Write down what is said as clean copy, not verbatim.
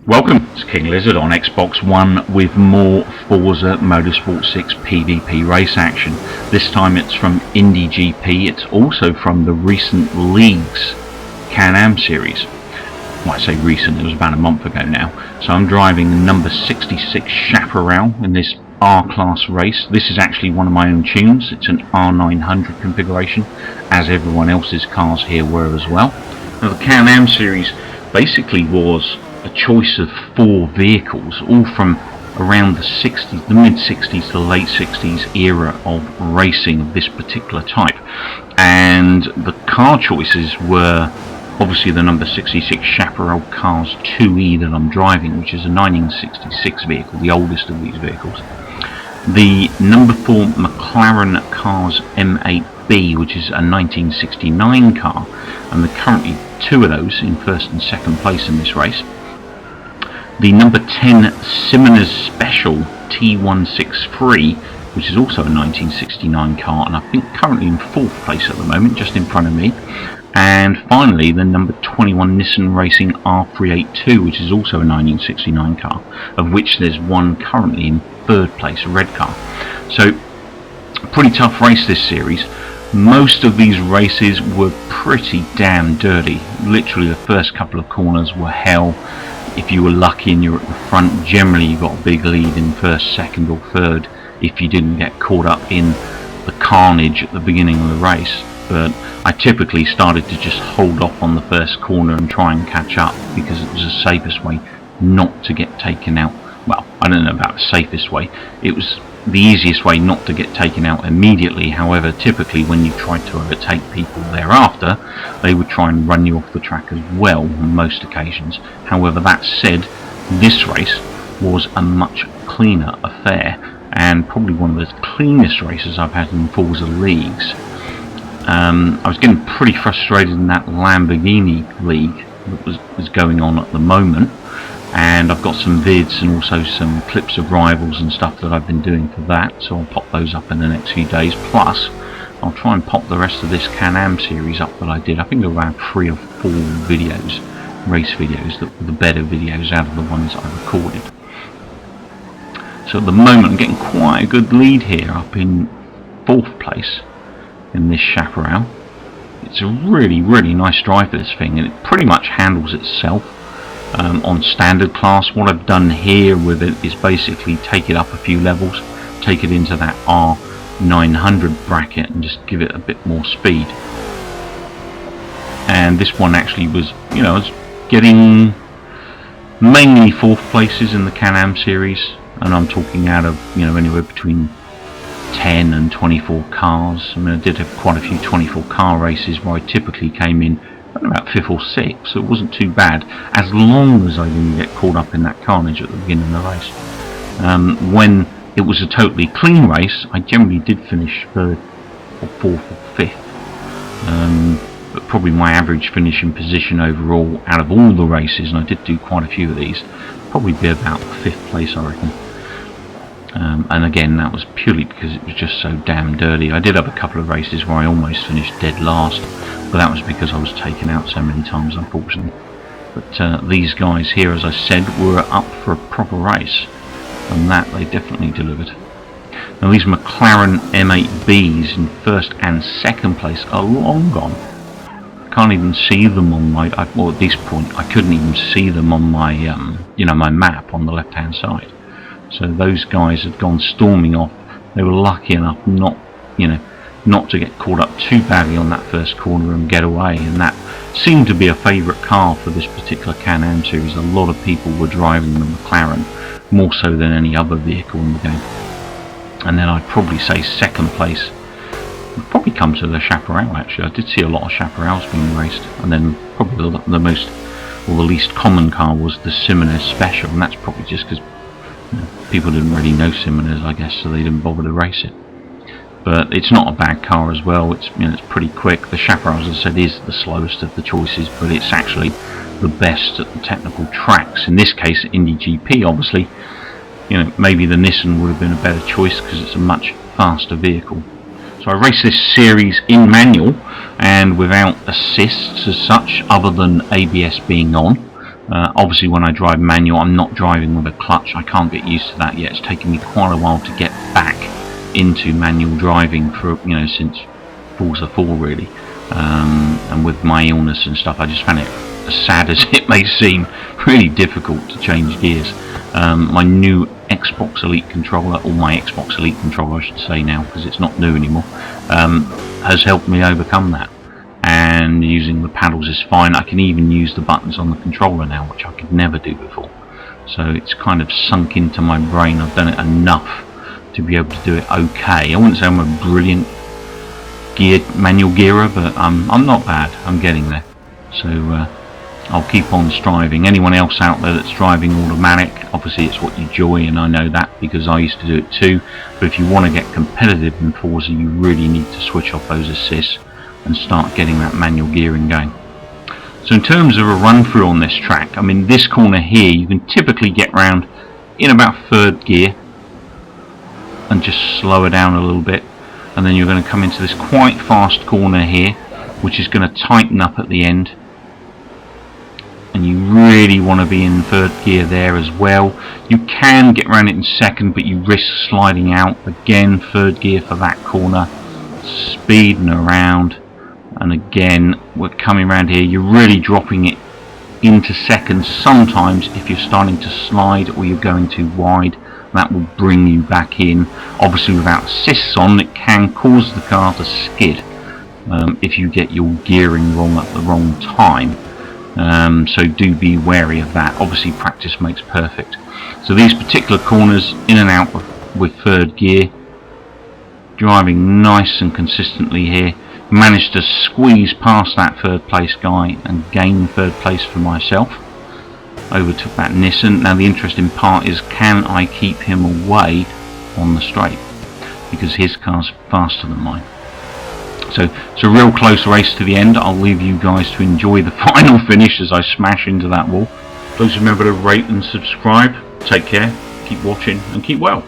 Welcome, it's King Lizzard on Xbox One with more Forza Motorsport 6 PvP race action. This time it's from Indy GP. It's also from the recent Leagues Can-Am series. Well, I say recent, it was about a month ago now. So I'm driving the number 66 Chaparral in this R-Class race. This is actually one of my own tunes. It's an R900 configuration, as everyone else's cars here were as well. Now the Can-Am series basically was a choice of 4 vehicles, all from around the 60s, the mid-60s to the late 60s era of racing of this particular type. And the car choices were obviously the number 66 Chaparral Cars 2E that I'm driving, which is a 1966 vehicle, the oldest of these vehicles. The number 4 McLaren Cars M8B, which is a 1969 car, and there are currently 2 of those in first and second place in this race. The number 10 Simoners Special T163, which is also a 1969 car, and I think currently in 4th place at the moment, just in front of me. And finally the number 21 Nissan Racing R382, which is also a 1969 car, of which there's one currently in 3rd place, a red car. So pretty tough race this series. Most of these races were pretty damn dirty. Literally the first couple of corners were hell. If you were lucky and you were at the front, generally you got a big lead in 1st, 2nd or 3rd if you didn't get caught up in the carnage at the beginning of the race. But I typically started to just hold off on the first corner and try and catch up, because it was the safest way not to get taken out. Well, I don't know about the safest way. It was the easiest way not to get taken out immediately. However, typically when you tried to overtake people thereafter, they would try and run you off the track as well on most occasions. However, that said, this race was a much cleaner affair, and probably one of the cleanest races I've had in Forza Leagues. I was getting pretty frustrated in that Lamborghini league that was going on at the moment, and I've got some vids and also some clips of rivals and stuff that I've been doing for that, so I'll pop those up in the next few days. Plus I'll try and pop the rest of this Can-Am series up that I did. I think around 3 or 4 videos, race videos, that were the better videos out of the ones I recorded. So at the moment I'm getting quite a good lead here, up in 4th place in this Chaparral. It's a really nice drive for this thing, and it pretty much handles itself. On standard class, what I've done here with it is basically take it up a few levels, take it into that R900 bracket and just give it a bit more speed. And this one actually was, I was getting mainly 4th places in the Can-Am series, and I'm talking out of, anywhere between 10 and 24 cars. I mean, I did have quite a few 24 car races where I typically came in about 5th or 6th, so it wasn't too bad, as long as I didn't get caught up in that carnage at the beginning of the race. When it was a totally clean race, I generally did finish 3rd or 4th or 5th, but probably my average finishing position overall out of all the races, and I did do quite a few of these, probably be about 5th place, I reckon. And again, that was purely because it was just so damn dirty. I did have a couple of races where I almost finished dead last, but that was because I was taken out so many times, unfortunately. But these guys here, as I said, were up for a proper race, and that they definitely delivered. Now these McLaren M8Bs in 1st and 2nd place are long gone. I can't even see them on my, well, at this point I couldn't even see them on my my map on the left hand side. So those guys have gone storming off. They were lucky enough not to get caught up too badly on that first corner and get away, and that seemed to be a favourite car for this particular Can-Am series. A lot of people were driving the McLaren, more so than any other vehicle in the game. And then I'd probably say 2nd place would probably come to the Chaparral. Actually, I did see a lot of Chaparrals being raced, and then probably the most, or the least common car was the Simoners Special, and that's probably just because people didn't really know Simoners, I guess, so they didn't bother to race it. But it's not a bad car as well. It's it's pretty quick. The Chaparral, as I said, is the slowest of the choices, but it's actually the best at the technical tracks. In this case, Indy GP, obviously, maybe the Nissan would have been a better choice because it's a much faster vehicle. So I raced this series in manual and without assists as such, other than ABS being on. Obviously when I drive manual, I'm not driving with a clutch. I can't get used to that yet. It's taken me quite a while to get back into manual driving for, you know, since Forza 4 really. And with my illness and stuff, I just found it, as sad as it may seem, really difficult to change gears. My new Xbox Elite controller, or my Xbox Elite controller I should say now, because it's not new anymore, has helped me overcome that. And using the paddles is fine. I can even use the buttons on the controller now, which I could never do before. So it's kind of sunk into my brain. I've done it enough to be able to do it okay. I wouldn't say I'm a brilliant manual gearer, but I'm not bad. I'm getting there. So I'll keep on striving. Anyone else out there that's driving automatic, obviously it's what you enjoy, and I know that because I used to do it too. But if you want to get competitive in Forza, you really need to switch off those assists and start getting that manual gearing going. So in terms of a run through on this track, I mean, this corner here you can typically get round in about 3rd gear and just slow it down a little bit, and then you're going to come into this quite fast corner here, which is going to tighten up at the end, and you really want to be in 3rd gear there as well. You can get around it in 2nd, but you risk sliding out. Again, 3rd gear for that corner, speeding around. And again, we're coming around here, you're really dropping it into 2nd sometimes if you're starting to slide or you're going too wide. That will bring you back in. Obviously without assists on, it can cause the car to skid if you get your gearing wrong at the wrong time. So do be wary of that. Obviously practice makes perfect. So these particular corners, in and out with 3rd gear, driving nice and consistently here. Managed to squeeze past that 3rd place guy and gain 3rd place for myself. Overtook that Nissan. Now the interesting part is, can I keep him away on the straight, because his car's faster than mine. So it's a real close race to the end. I'll leave you guys to enjoy the final finish as I smash into that wall. Please remember to rate and subscribe. Take care, keep watching and keep well.